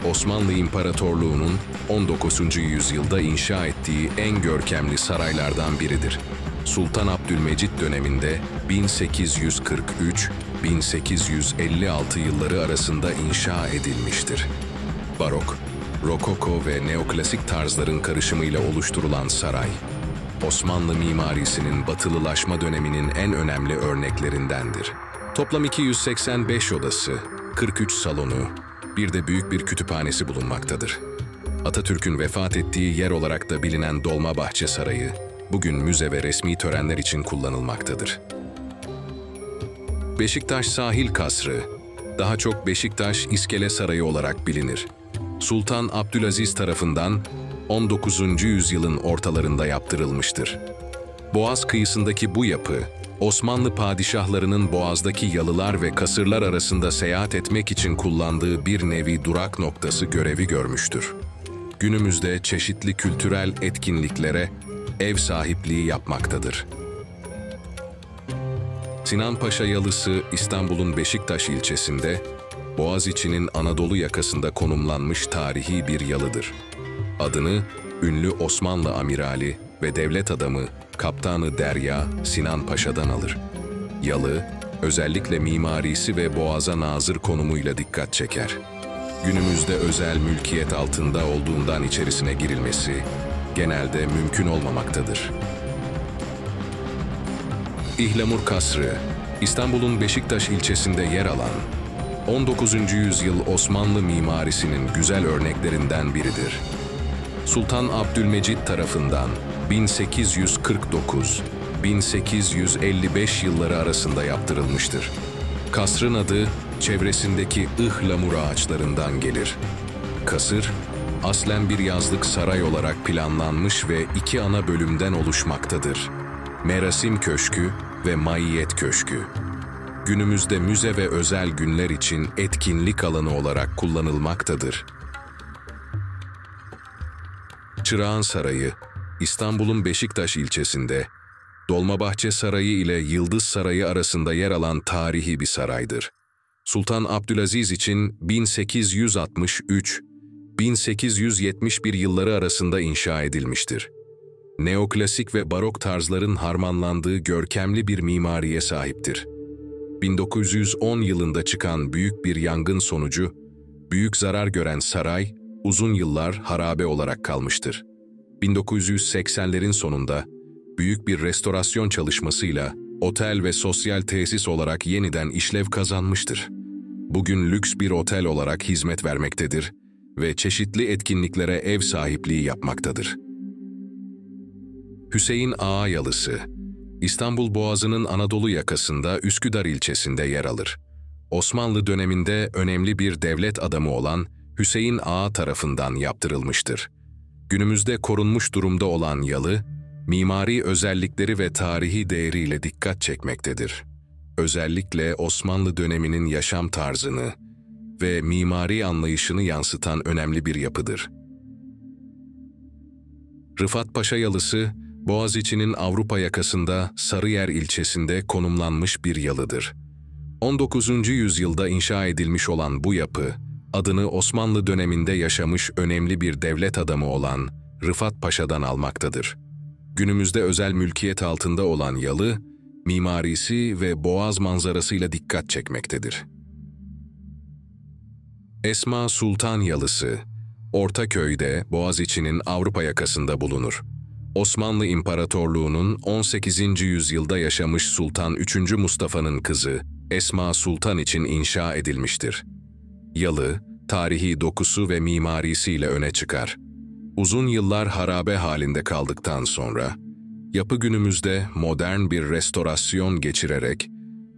Osmanlı İmparatorluğu'nun 19. yüzyılda inşa ettiği en görkemli saraylardan biridir. Sultan Abdülmecit döneminde 1843-1856 yılları arasında inşa edilmiştir. Barok, Rokoko ve neoklasik tarzların karışımıyla oluşturulan saray, Osmanlı mimarisinin batılılaşma döneminin en önemli örneklerindendir. Toplam 285 odası, 43 salonu, bir de büyük bir kütüphanesi bulunmaktadır. Atatürk'ün vefat ettiği yer olarak da bilinen Dolmabahçe Sarayı, bugün müze ve resmi törenler için kullanılmaktadır. Beşiktaş Sahil Kasrı, daha çok Beşiktaş İskele Sarayı olarak bilinir. Sultan Abdülaziz tarafından 19. yüzyılın ortalarında yaptırılmıştır. Boğaz kıyısındaki bu yapı, Osmanlı padişahlarının Boğaz'daki yalılar ve kasırlar arasında seyahat etmek için kullandığı bir nevi durak noktası görevi görmüştür. Günümüzde çeşitli kültürel etkinliklere ev sahipliği yapmaktadır. Sinan Paşa Yalısı, İstanbul'un Beşiktaş ilçesinde, Boğaziçi'nin Anadolu yakasında konumlanmış tarihi bir yalıdır. Adını, ünlü Osmanlı amirali ve devlet adamı Kaptanı Derya Sinan Paşa'dan alır. Yalı, özellikle mimarisi ve boğaza nazır konumuyla dikkat çeker. Günümüzde özel mülkiyet altında olduğundan içerisine girilmesi genelde mümkün olmamaktadır. İhlamur Kasrı, İstanbul'un Beşiktaş ilçesinde yer alan, 19. yüzyıl Osmanlı mimarisinin güzel örneklerinden biridir. Sultan Abdülmecit tarafından 1849-1855 yılları arasında yaptırılmıştır. Kasrın adı, çevresindeki ıhlamur ağaçlarından gelir. Kasır, aslen bir yazlık saray olarak planlanmış ve iki ana bölümden oluşmaktadır. Merasim Köşkü ve Maiyet Köşkü. Günümüzde müze ve özel günler için etkinlik alanı olarak kullanılmaktadır. Çırağan Sarayı, İstanbul'un Beşiktaş ilçesinde, Dolmabahçe Sarayı ile Yıldız Sarayı arasında yer alan tarihi bir saraydır. Sultan Abdülaziz için 1863-1871 yılları arasında inşa edilmiştir. Neoklasik ve barok tarzların harmanlandığı görkemli bir mimariye sahiptir. 1910 yılında çıkan büyük bir yangın sonucu, büyük zarar gören saray, uzun yıllar harabe olarak kalmıştır. 1980'lerin sonunda, büyük bir restorasyon çalışmasıyla otel ve sosyal tesis olarak yeniden işlev kazanmıştır. Bugün lüks bir otel olarak hizmet vermektedir ve çeşitli etkinliklere ev sahipliği yapmaktadır. Hüseyin Ağa Yalısı, İstanbul Boğazı'nın Anadolu yakasında Üsküdar ilçesinde yer alır. Osmanlı döneminde önemli bir devlet adamı olan Hüseyin Ağa tarafından yaptırılmıştır. Günümüzde korunmuş durumda olan yalı, mimari özellikleri ve tarihi değeriyle dikkat çekmektedir. Özellikle Osmanlı döneminin yaşam tarzını ve mimari anlayışını yansıtan önemli bir yapıdır. Rıfat Paşa Yalısı, Boğaziçi'nin Avrupa yakasında Sarıyer ilçesinde konumlanmış bir yalıdır. 19. yüzyılda inşa edilmiş olan bu yapı, adını Osmanlı döneminde yaşamış önemli bir devlet adamı olan Rıfat Paşa'dan almaktadır. Günümüzde özel mülkiyet altında olan yalı, mimarisi ve boğaz manzarasıyla dikkat çekmektedir. Esma Sultan Yalısı, Ortaköy'de Boğaziçi'nin Avrupa yakasında bulunur. Osmanlı İmparatorluğu'nun 18. yüzyılda yaşamış Sultan 3. Mustafa'nın kızı Esma Sultan için inşa edilmiştir. Yalı, tarihi dokusu ve mimarisiyle öne çıkar. Uzun yıllar harabe halinde kaldıktan sonra, Yapı günümüzde modern bir restorasyon geçirerek,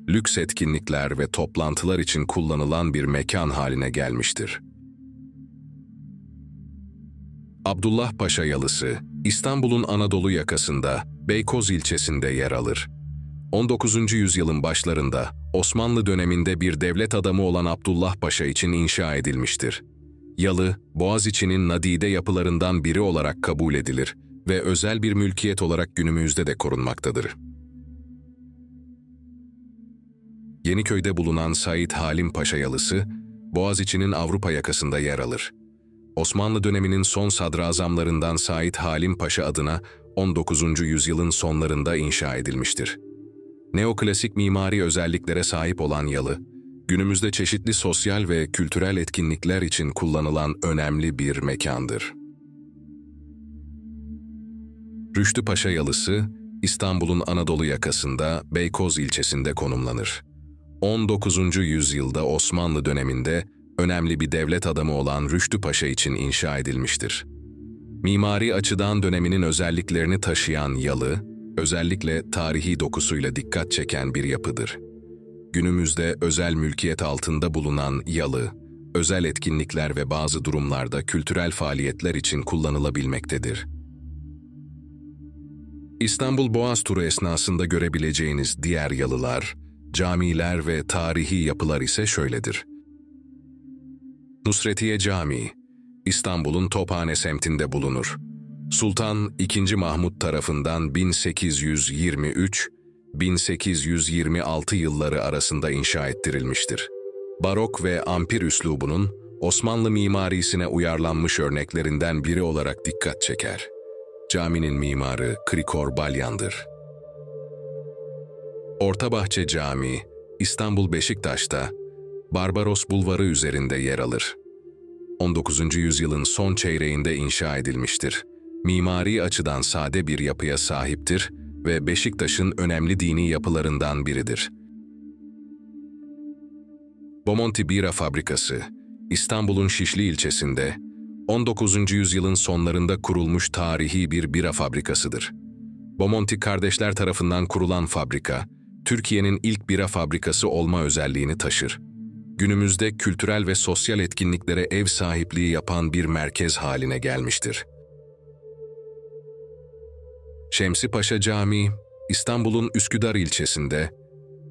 lüks etkinlikler ve toplantılar için kullanılan bir mekan haline gelmiştir. Abdullah Paşa Yalısı, İstanbul'un Anadolu yakasında, Beykoz ilçesinde yer alır. 19. yüzyılın başlarında, Osmanlı döneminde bir devlet adamı olan Abdullah Paşa için inşa edilmiştir. Yalı, Boğaziçi'nin nadide yapılarından biri olarak kabul edilir ve özel bir mülkiyet olarak günümüzde de korunmaktadır. Yeniköy'de bulunan Said Halim Paşa Yalısı, Boğaziçi'nin Avrupa yakasında yer alır. Osmanlı döneminin son sadrazamlarından Said Halim Paşa adına 19. yüzyılın sonlarında inşa edilmiştir. Neoklasik mimari özelliklere sahip olan yalı, günümüzde çeşitli sosyal ve kültürel etkinlikler için kullanılan önemli bir mekandır. Rüştü Paşa Yalısı, İstanbul'un Anadolu yakasında Beykoz ilçesinde konumlanır. 19. yüzyılda Osmanlı döneminde önemli bir devlet adamı olan Rüştü Paşa için inşa edilmiştir. Mimari açıdan döneminin özelliklerini taşıyan yalı, özellikle tarihi dokusuyla dikkat çeken bir yapıdır. Günümüzde özel mülkiyet altında bulunan yalı, özel etkinlikler ve bazı durumlarda kültürel faaliyetler için kullanılabilmektedir. İstanbul Boğaz turu esnasında görebileceğiniz diğer yalılar, camiler ve tarihi yapılar ise şöyledir. Nusretiye Camii, İstanbul'un Tophane semtinde bulunur. Sultan II. Mahmud tarafından 1823-1826 yılları arasında inşa ettirilmiştir. Barok ve ampir üslubunun Osmanlı mimarisine uyarlanmış örneklerinden biri olarak dikkat çeker. Caminin mimarı Krikor Balyan'dır. Ortabahçe Camii, İstanbul Beşiktaş'ta, Barbaros Bulvarı üzerinde yer alır. 19. yüzyılın son çeyreğinde inşa edilmiştir. Mimari açıdan sade bir yapıya sahiptir ve Beşiktaş'ın önemli dini yapılarından biridir. Bomonti Bira Fabrikası, İstanbul'un Şişli ilçesinde, 19. yüzyılın sonlarında kurulmuş tarihi bir bira fabrikasıdır. Bomonti kardeşler tarafından kurulan fabrika, Türkiye'nin ilk bira fabrikası olma özelliğini taşır. Günümüzde kültürel ve sosyal etkinliklere ev sahipliği yapan bir merkez haline gelmiştir. Şemsi Paşa Camii, İstanbul'un Üsküdar ilçesinde,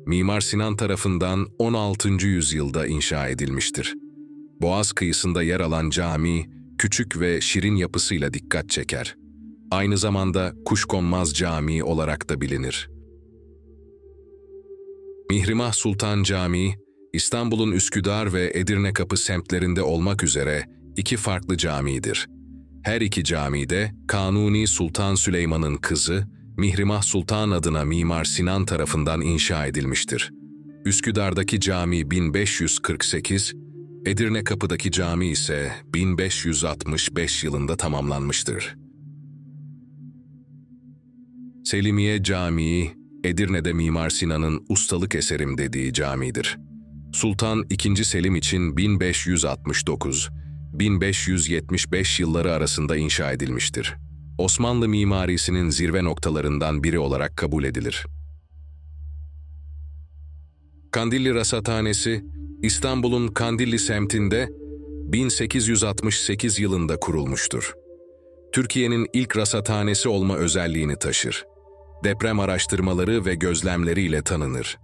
Mimar Sinan tarafından 16. yüzyılda inşa edilmiştir. Boğaz kıyısında yer alan cami, küçük ve şirin yapısıyla dikkat çeker. Aynı zamanda Kuşkonmaz Camii olarak da bilinir. Mihrimah Sultan Camii, İstanbul'un Üsküdar ve Edirnekapı semtlerinde olmak üzere iki farklı camidir. Her iki camide Kanuni Sultan Süleyman'ın kızı, Mihrimah Sultan adına Mimar Sinan tarafından inşa edilmiştir. Üsküdar'daki cami 1548, Edirnekapı'daki cami ise 1565 yılında tamamlanmıştır. Selimiye Camii, Edirne'de Mimar Sinan'ın ustalık eserim dediği camidir. Sultan II. Selim için 1569-1575 yılları arasında inşa edilmiştir. Osmanlı mimarisinin zirve noktalarından biri olarak kabul edilir. Kandilli Rasathanesi, İstanbul'un Kandilli semtinde 1868 yılında kurulmuştur. Türkiye'nin ilk rasathanesi olma özelliğini taşır. Deprem araştırmaları ve gözlemleriyle tanınır.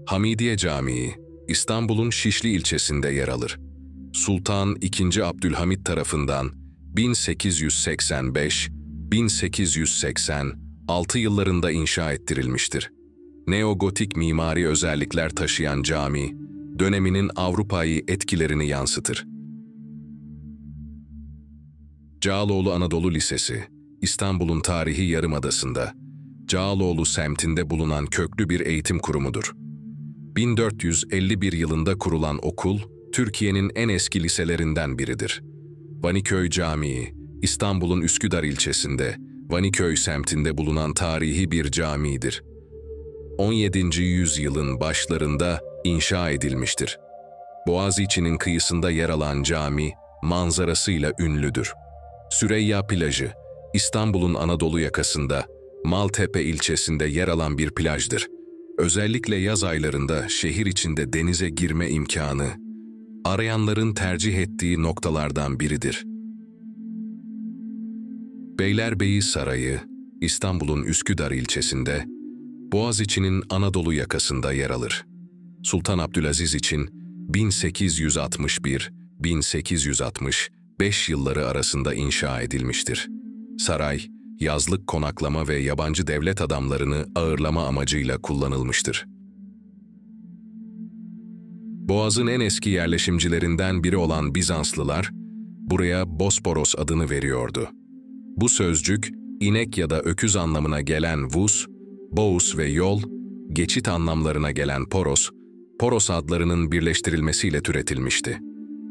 Hamidiye Camii, İstanbul'un Şişli ilçesinde yer alır. Sultan II. Abdülhamit tarafından 1885-1886 yıllarında inşa ettirilmiştir. Neogotik mimari özellikler taşıyan cami, döneminin Avrupa'yı etkilerini yansıtır. Cağaloğlu Anadolu Lisesi, İstanbul'un tarihi yarımadasında, Cağaloğlu semtinde bulunan köklü bir eğitim kurumudur. 1451 yılında kurulan okul, Türkiye'nin en eski liselerinden biridir. Vaniköy Camii, İstanbul'un Üsküdar ilçesinde, Vaniköy semtinde bulunan tarihi bir camidir. 17. yüzyılın başlarında inşa edilmiştir. Boğaziçi'nin kıyısında yer alan cami, manzarasıyla ünlüdür. Süreyya Plajı, İstanbul'un Anadolu yakasında, Maltepe ilçesinde yer alan bir plajdır. Özellikle yaz aylarında şehir içinde denize girme imkanı, arayanların tercih ettiği noktalardan biridir. Beylerbeyi Sarayı, İstanbul'un Üsküdar ilçesinde, Boğaziçi'nin Anadolu yakasında yer alır. Sultan Abdülaziz için 1861-1865 yılları arasında inşa edilmiştir. Saray, yazlık konaklama ve yabancı devlet adamlarını ağırlama amacıyla kullanılmıştır. Boğaz'ın en eski yerleşimcilerinden biri olan Bizanslılar, buraya Bosporos adını veriyordu. Bu sözcük, inek ya da öküz anlamına gelen vus, bous ve yol, geçit anlamlarına gelen poros, poros adlarının birleştirilmesiyle türetilmişti.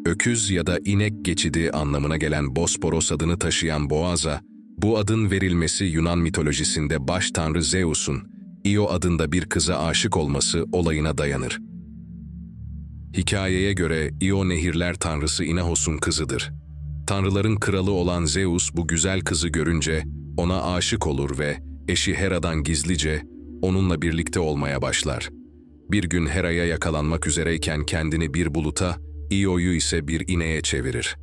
Öküz ya da inek geçidi anlamına gelen Bosporos adını taşıyan Boğaz'a, bu adın verilmesi Yunan mitolojisinde baş tanrı Zeus'un, Io adında bir kıza aşık olması olayına dayanır. Hikayeye göre Io nehirler tanrısı Inahos'un kızıdır. Tanrıların kralı olan Zeus bu güzel kızı görünce ona aşık olur ve eşi Hera'dan gizlice onunla birlikte olmaya başlar. Bir gün Hera'ya yakalanmak üzereyken kendini bir buluta, Io'yu ise bir ineğe çevirir.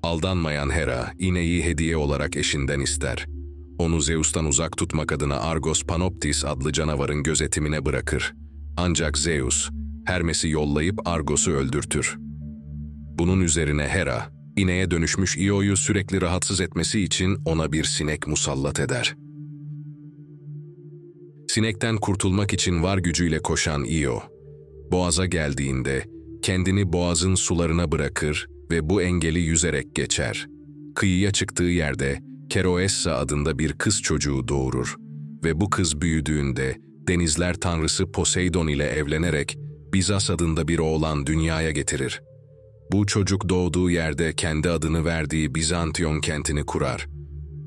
Aldanmayan Hera, ineği hediye olarak eşinden ister. Onu Zeus'tan uzak tutmak adına Argos Panoptis adlı canavarın gözetimine bırakır. Ancak Zeus, Hermes'i yollayıp Argos'u öldürtür. Bunun üzerine Hera, ineğe dönüşmüş Io'yu sürekli rahatsız etmesi için ona bir sinek musallat eder. Sinekten kurtulmak için var gücüyle koşan Io, Boğaz'a geldiğinde kendini Boğaz'ın sularına bırakır ve bu engeli yüzerek geçer. Kıyıya çıktığı yerde Keroessa adında bir kız çocuğu doğurur ve bu kız büyüdüğünde denizler tanrısı Poseidon ile evlenerek Bizas adında bir oğlan dünyaya getirir. Bu çocuk doğduğu yerde kendi adını verdiği Bizantiyon kentini kurar.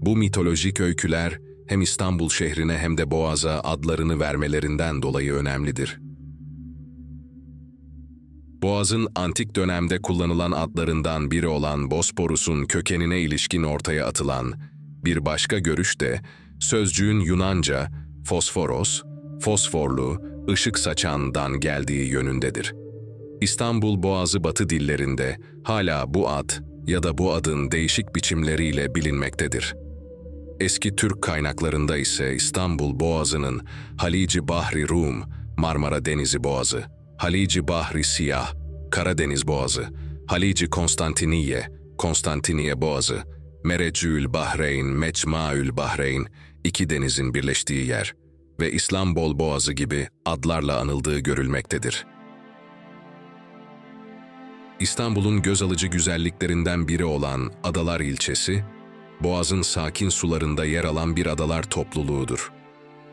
Bu mitolojik öyküler hem İstanbul şehrine hem de Boğaz'a adlarını vermelerinden dolayı önemlidir. Boğaz'ın antik dönemde kullanılan adlarından biri olan Bosporus'un kökenine ilişkin ortaya atılan bir başka görüş de sözcüğün Yunanca fosforos, fosforlu, ışık saçandan geldiği yönündedir. İstanbul Boğazı Batı dillerinde hala bu ad ya da bu adın değişik biçimleriyle bilinmektedir. Eski Türk kaynaklarında ise İstanbul Boğazı'nın Halici Bahri Rum, Marmara Denizi Boğazı, Halici Bahri Siyah, Karadeniz Boğazı, Halici Konstantiniye, Konstantiniye Boğazı, Merecül Bahreyn, Mecmaül Bahreyn, iki denizin birleştiği yer ve İslambol Boğazı gibi adlarla anıldığı görülmektedir. İstanbul'un göz alıcı güzelliklerinden biri olan Adalar ilçesi, Boğaz'ın sakin sularında yer alan bir adalar topluluğudur.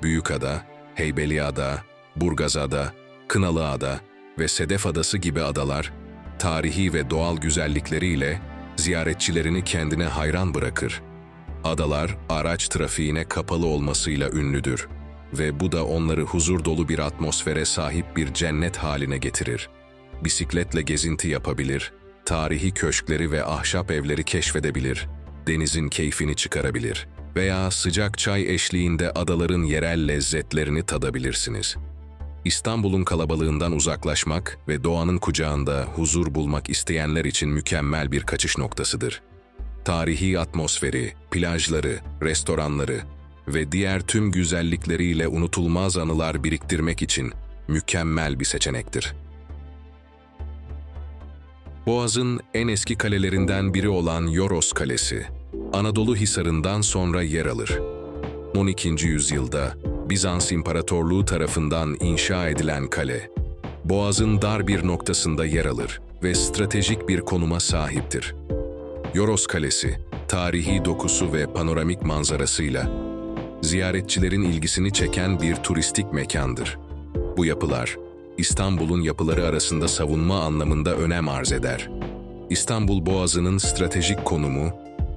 Büyükada, Heybeliada, Burgazada, Kınalıada ve Sedef Adası gibi adalar, tarihi ve doğal güzellikleriyle ziyaretçilerini kendine hayran bırakır. Adalar, araç trafiğine kapalı olmasıyla ünlüdür ve bu da onları huzur dolu bir atmosfere sahip bir cennet haline getirir. Bisikletle gezinti yapabilir, tarihi köşkleri ve ahşap evleri keşfedebilir, denizin keyfini çıkarabilir veya sıcak çay eşliğinde adaların yerel lezzetlerini tadabilirsiniz. İstanbul'un kalabalığından uzaklaşmak ve doğanın kucağında huzur bulmak isteyenler için mükemmel bir kaçış noktasıdır. Tarihi atmosferi, plajları, restoranları ve diğer tüm güzellikleriyle unutulmaz anılar biriktirmek için mükemmel bir seçenektir. Boğaz'ın en eski kalelerinden biri olan Yoros Kalesi, Anadolu Hisarı'ndan sonra yer alır. 12. yüzyılda Bizans İmparatorluğu tarafından inşa edilen kale, Boğaz'ın dar bir noktasında yer alır ve stratejik bir konuma sahiptir. Yoros Kalesi, tarihi dokusu ve panoramik manzarasıyla ziyaretçilerin ilgisini çeken bir turistik mekandır. Bu yapılar, İstanbul'un yapıları arasında savunma anlamında önem arz eder. İstanbul Boğazı'nın stratejik konumu,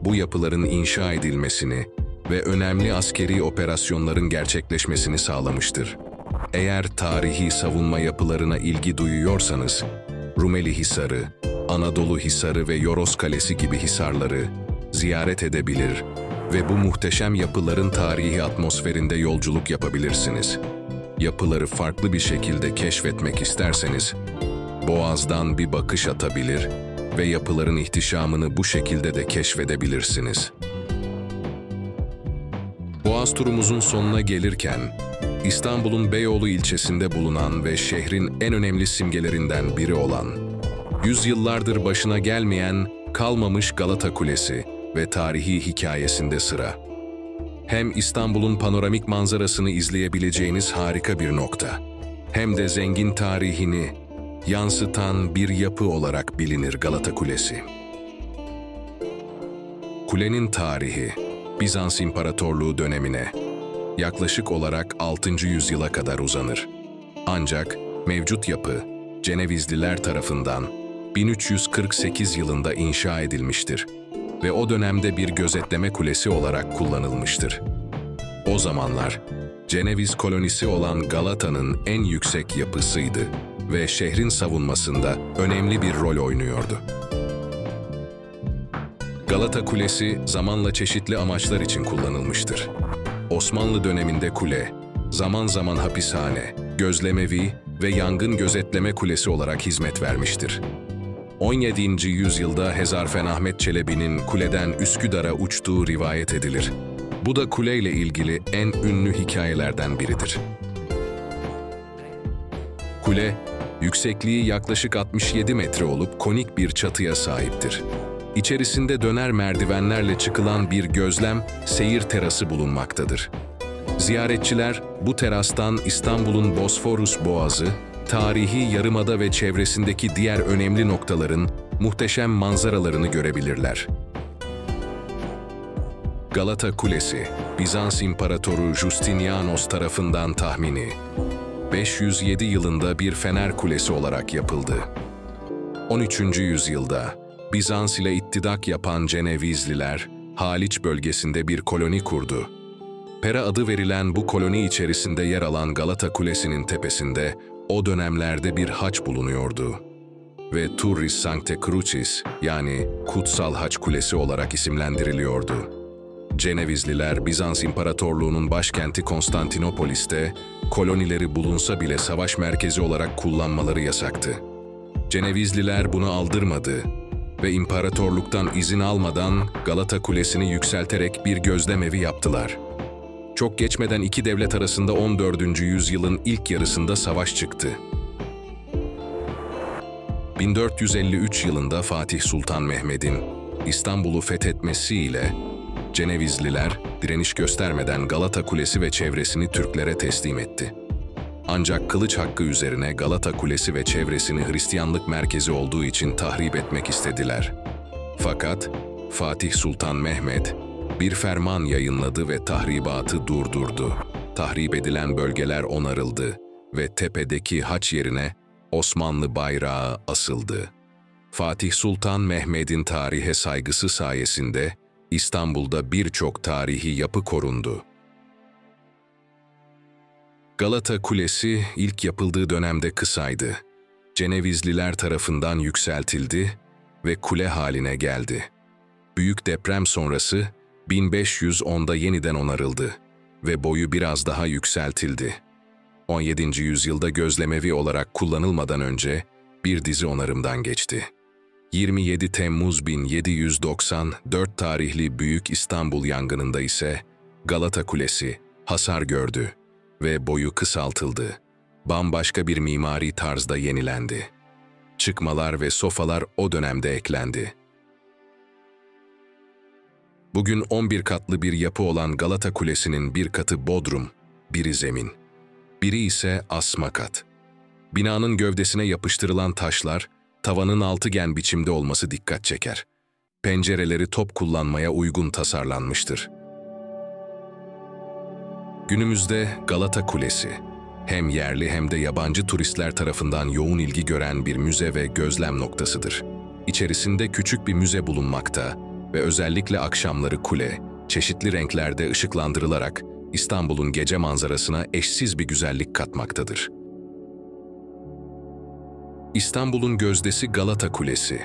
bu yapıların inşa edilmesini ve önemli askeri operasyonların gerçekleşmesini sağlamıştır. Eğer tarihi savunma yapılarına ilgi duyuyorsanız, Rumeli Hisarı, Anadolu Hisarı ve Yoros Kalesi gibi hisarları ziyaret edebilir ve bu muhteşem yapıların tarihi atmosferinde yolculuk yapabilirsiniz. Yapıları farklı bir şekilde keşfetmek isterseniz, Boğaz'dan bir bakış atabilir ve yapıların ihtişamını bu şekilde de keşfedebilirsiniz. Boğaz turumuzun sonuna gelirken, İstanbul'un Beyoğlu ilçesinde bulunan ve şehrin en önemli simgelerinden biri olan, yüzyıllardır başına gelmeyen, kalmamış Galata Kulesi ve tarihi hikayesinde sıra. Hem İstanbul'un panoramik manzarasını izleyebileceğiniz harika bir nokta, hem de zengin tarihini yansıtan bir yapı olarak bilinir Galata Kulesi. Kulenin tarihi, Bizans İmparatorluğu dönemine, yaklaşık olarak 6. yüzyıla kadar uzanır. Ancak mevcut yapı, Cenevizliler tarafından 1348 yılında inşa edilmiştir ve o dönemde bir gözetleme kulesi olarak kullanılmıştır. O zamanlar, Ceneviz kolonisi olan Galata'nın en yüksek yapısıydı ve şehrin savunmasında önemli bir rol oynuyordu. Galata Kulesi zamanla çeşitli amaçlar için kullanılmıştır. Osmanlı döneminde kule, zaman zaman hapishane, gözlemevi ve yangın gözetleme kulesi olarak hizmet vermiştir. 17. yüzyılda Hezarfen Ahmet Çelebi'nin kuleden Üsküdar'a uçtuğu rivayet edilir. Bu da kuleyle ilgili en ünlü hikayelerden biridir. Kule, yüksekliği yaklaşık 67 metre olup konik bir çatıya sahiptir. İçerisinde döner merdivenlerle çıkılan bir gözlem, seyir terası bulunmaktadır. Ziyaretçiler bu terastan İstanbul'un Bosforus Boğazı, tarihi yarımada ve çevresindeki diğer önemli noktaların muhteşem manzaralarını görebilirler. Galata Kulesi, Bizans İmparatoru Justinianos tarafından tahmini 507 yılında bir fener kulesi olarak yapıldı. 13. yüzyılda Bizans ile ittidak yapan Cenevizliler, Haliç bölgesinde bir koloni kurdu. Pera adı verilen bu koloni içerisinde yer alan Galata Kulesi'nin tepesinde o dönemlerde bir haç bulunuyordu ve Turris Sancte Crucis, yani Kutsal Haç Kulesi olarak isimlendiriliyordu. Cenevizliler, Bizans İmparatorluğu'nun başkenti Konstantinopolis'te kolonileri bulunsa bile savaş merkezi olarak kullanmaları yasaktı. Cenevizliler bunu aldırmadı ve imparatorluktan izin almadan Galata Kulesi'ni yükselterek bir gözlemevi yaptılar. Çok geçmeden iki devlet arasında 14. yüzyılın ilk yarısında savaş çıktı. 1453 yılında Fatih Sultan Mehmed'in İstanbul'u fethetmesiyle Cenevizliler direniş göstermeden Galata Kulesi ve çevresini Türklere teslim etti. Ancak kılıç hakkı üzerine Galata Kulesi ve çevresini Hristiyanlık merkezi olduğu için tahrip etmek istediler. Fakat Fatih Sultan Mehmed bir ferman yayınladı ve tahribatı durdurdu. Tahrip edilen bölgeler onarıldı ve tepedeki haç yerine Osmanlı bayrağı asıldı. Fatih Sultan Mehmed'in tarihe saygısı sayesinde İstanbul'da birçok tarihi yapı korundu. Galata Kulesi ilk yapıldığı dönemde kısaydı. Cenevizliler tarafından yükseltildi ve kule haline geldi. Büyük deprem sonrası 1510'da yeniden onarıldı ve boyu biraz daha yükseltildi. 17. yüzyılda gözlemevi olarak kullanılmadan önce bir dizi onarımdan geçti. 27 Temmuz 1794 tarihli Büyük İstanbul yangınında ise Galata Kulesi hasar gördü ve boyu kısaltıldı. Bambaşka bir mimari tarzda yenilendi. Çıkmalar ve sofalar o dönemde eklendi. Bugün 11 katlı bir yapı olan Galata Kulesi'nin bir katı bodrum, biri zemin, biri ise asma kat. Binanın gövdesine yapıştırılan taşlar, tavanın altıgen biçimde olması dikkat çeker. Pencereleri top kullanmaya uygun tasarlanmıştır. Günümüzde Galata Kulesi, hem yerli hem de yabancı turistler tarafından yoğun ilgi gören bir müze ve gözlem noktasıdır. İçerisinde küçük bir müze bulunmakta ve özellikle akşamları kule, çeşitli renklerde ışıklandırılarak İstanbul'un gece manzarasına eşsiz bir güzellik katmaktadır. İstanbul'un gözdesi Galata Kulesi.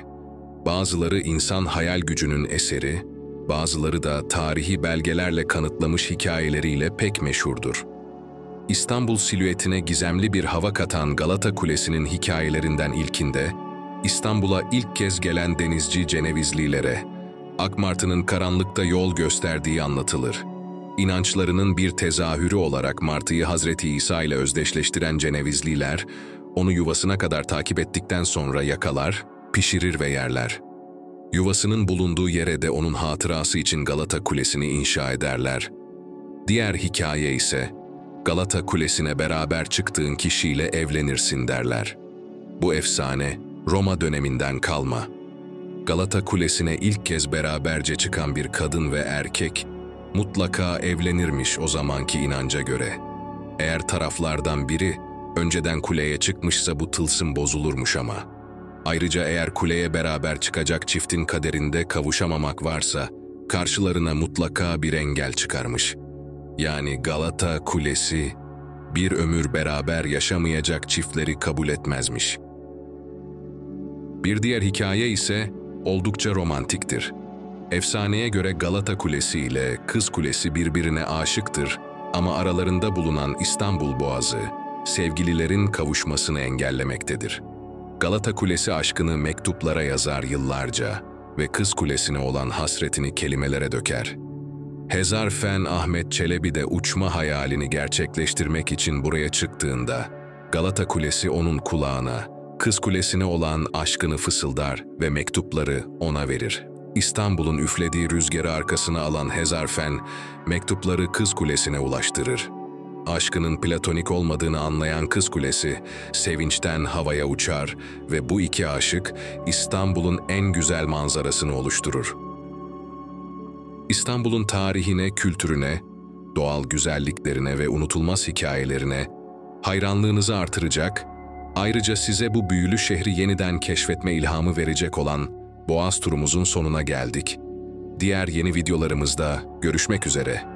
Bazıları insan hayal gücünün eseri, bazıları da tarihi belgelerle kanıtlamış hikayeleriyle pek meşhurdur. İstanbul silüetine gizemli bir hava katan Galata Kulesi'nin hikayelerinden ilkinde, İstanbul'a ilk kez gelen denizci Cenevizlilere, Akmartı'nın karanlıkta yol gösterdiği anlatılır. İnançlarının bir tezahürü olarak Martı'yı Hazreti İsa ile özdeşleştiren Cenevizliler, onu yuvasına kadar takip ettikten sonra yakalar, pişirir ve yerler. Yuvasının bulunduğu yere de onun hatırası için Galata Kulesi'ni inşa ederler. Diğer hikaye ise, Galata Kulesi'ne beraber çıktığın kişiyle evlenirsin derler. Bu efsane, Roma döneminden kalma. Galata Kulesi'ne ilk kez beraberce çıkan bir kadın ve erkek, mutlaka evlenirmiş o zamanki inanca göre. Eğer taraflardan biri, önceden kuleye çıkmışsa bu tılsım bozulurmuş ama. Ayrıca eğer kuleye beraber çıkacak çiftin kaderinde kavuşamamak varsa, karşılarına mutlaka bir engel çıkarmış. Yani Galata Kulesi, bir ömür beraber yaşamayacak çiftleri kabul etmezmiş. Bir diğer hikaye ise oldukça romantiktir. Efsaneye göre Galata Kulesi ile Kız Kulesi birbirine aşıktır ama aralarında bulunan İstanbul Boğazı, sevgililerin kavuşmasını engellemektedir. Galata Kulesi aşkını mektuplara yazar yıllarca ve Kız Kulesi'ne olan hasretini kelimelere döker. Hezarfen Ahmet Çelebi de uçma hayalini gerçekleştirmek için buraya çıktığında, Galata Kulesi onun kulağına, Kız Kulesi'ne olan aşkını fısıldar ve mektupları ona verir. İstanbul'un üflediği rüzgarı arkasına alan Hezarfen, mektupları Kız Kulesi'ne ulaştırır. Aşkının platonik olmadığını anlayan Kız Kulesi, sevinçten havaya uçar ve bu iki aşık, İstanbul'un en güzel manzarasını oluşturur. İstanbul'un tarihine, kültürüne, doğal güzelliklerine ve unutulmaz hikayelerine hayranlığınızı artıracak, ayrıca size bu büyülü şehri yeniden keşfetme ilhamı verecek olan Boğaz turumuzun sonuna geldik. Diğer yeni videolarımızda görüşmek üzere.